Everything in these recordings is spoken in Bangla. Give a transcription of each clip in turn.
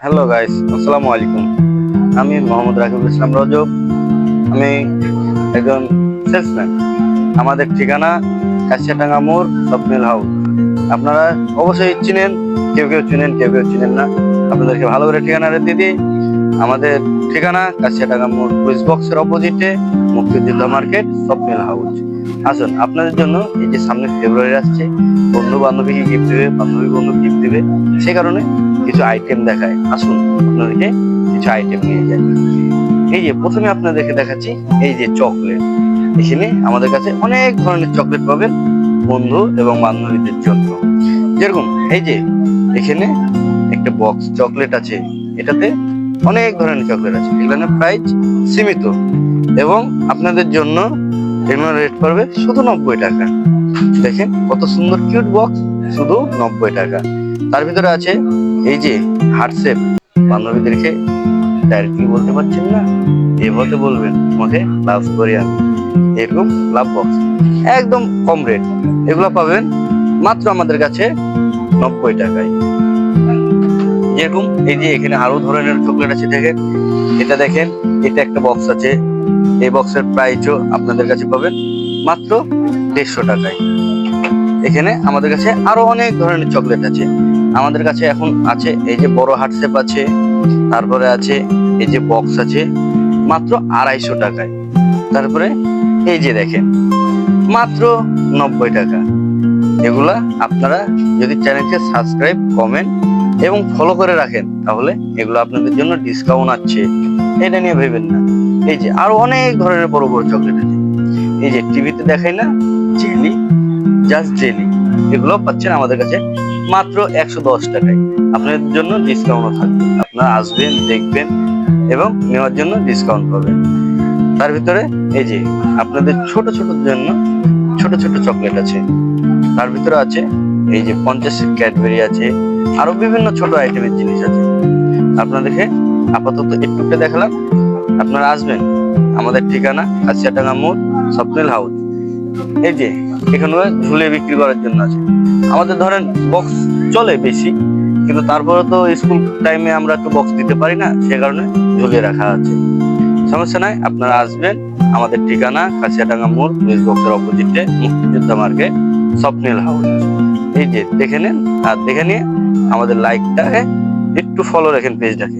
হ্যালো গাইস, আসসালামু আলাইকুম। আমি মোহাম্মদ রাকিবুল ইসলাম রজব। আমি একজন সেলসম্যান। আমাদের ঠিকানা কাশিয়াডাঙ্গা মোড়, স্বপ্নিল হাউস। আপনারা অবশ্যই চিনেন, কেউ কেউ চিনেন, কেউ কেউ চিনেন না। আপনাদেরকে ভালো করে ঠিকানাটা দিয়ে দিই। আমাদের ঠিকানা কাশিয়াডাঙ্গা মোড়, পুলিশ বক্সের অপোজিটে, মুক্তিযোদ্ধা মার্কেট, স্বপ্নিল হাউস। আসুন, আপনাদের জন্য এই যে সামনে ফেব্রুয়ারি আসছে, বন্ধু বান্ধবীকে গিফট দেবে, বান্ধবী বন্ধু গিফট দেবে, সে কারণে কিছু আইটেম দেখায়। আসুন, আপনাদেরকে কিছু আইটেম নিয়ে যাই। এই যে প্রথমে আপনাদেরকে দেখাচ্ছি, এই যে চকলেট। এখানে আমাদের কাছে অনেক ধরনের চকলেট পাবেন বন্ধু এবং বান্ধবীদের জন্য। যেরকম এই যে এখানে একটা বক্স চকলেট আছে, এটাতে অনেক ধরনের চকলেট আছে। এখানে প্রাইস সীমিত এবং আপনাদের জন্য এগুলো রেট পড়বে শুধু 90 টাকা। দেখেন কত সুন্দর কিউট বক্স, শুধু 90 টাকা। তার ভিতরে আছে এই যে হার্ট শেপ। বান্ধবীদেরকে ডাইরেক্টলি বলতে পারছেন না, এভাবে বলবেন, আমাকে লাভ করি আমি, এরকম লাভ বক্স একদম কম রেট। এগুলো পাবেন মাত্র আমাদের কাছে 90 টাকায়। যেরকম এই যে এখানে আরো ধরনের চকলেট আছে। দেখেন এটা, দেখেন এটা একটা বক্স আছে। এই বক্সের প্রাইসও আপনাদের কাছে পাবেন মাত্র 150 টাকায়। এখানে আমাদের কাছে আরো অনেক ধরনের চকলেট আছে। আমাদের কাছে এখন আছে এই যে বড় হার্ট শেপ আছে, তারপরে আছে এই যে বক্স আছে মাত্র 250 টাকায়। তারপরে এই যে দেখেন মাত্র 90 টাকা। এগুলা আপনারা যদি চ্যানেলকে সাবস্ক্রাইব, কমেন্ট এবং ফলো করে রাখেন, তাহলে এগুলো আপনাদের জন্য ডিসকাউন্ট আছে, এটা নিয়ে ভেবেন না। এই যে আরো অনেক ধরনের বড় বড় চকলেট আছে। এই যে টিভিতে দেখাই না, জেলি, জাস্ট জেলি, এগুলো পাচ্ছেন আমাদের কাছে মাত্র 110 টাকায়। আপনাদের জন্য ডিসকাউন্টও থাকবে। আপনারা আসবেন, দেখবেন এবং নেওয়ার জন্য ডিসকাউন্ট পাবেন। তার ভিতরে এই যে আপনাদের ছোট ছোট জন্য ছোট ছোট চকলেট আছে। তার ভিতরে আছে এই যে 50 ক্যাডবেরি আছে, আরো বিভিন্ন ছোট আইটেমের জিনিস আছে। আপনাদেরকে আপাতত একটুটা দেখালাম। আপনারা আসবেন, আমাদের ঠিকানা কাশিয়াডাঙ্গা মোড়, স্বপ্নিল হাউস। এই যে এখানে ঝুলে বিক্রি করার জন্য আছে। আমাদের ধরেন বক্স চলে বেশি, কিন্তু তারপরে তো স্কুল টাইমে আমরা তো বক্স দিতে পারি না, সে কারণে ঝুলিয়ে রাখা আছে। সমস্যা নাই, আপনারা আসবেন। আমাদের ঠিকানা কাশিয়াডাঙ্গা মোড়, পুলিশ বক্সের অপোজিটে, মুক্তিযোদ্ধা মার্কেট, স্বপ্নিল হাউস। এই যে দেখে নেন, আর দেখে নিয়ে আমাদের লাইকটাকে একটু ফলো রাখেন, পেজটাকে।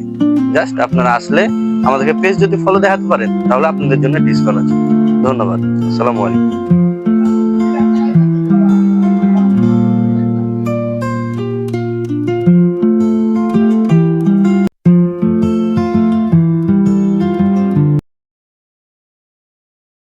জাস্ট আপনারা আসলে আমাদেরকে পেজ যদি ফলো দেখাতে পারেন, তাহলে আপনাদের জন্য ডিসকাউন্ট আছে। ধন্যবাদ। আসসালামু আলাইকুম।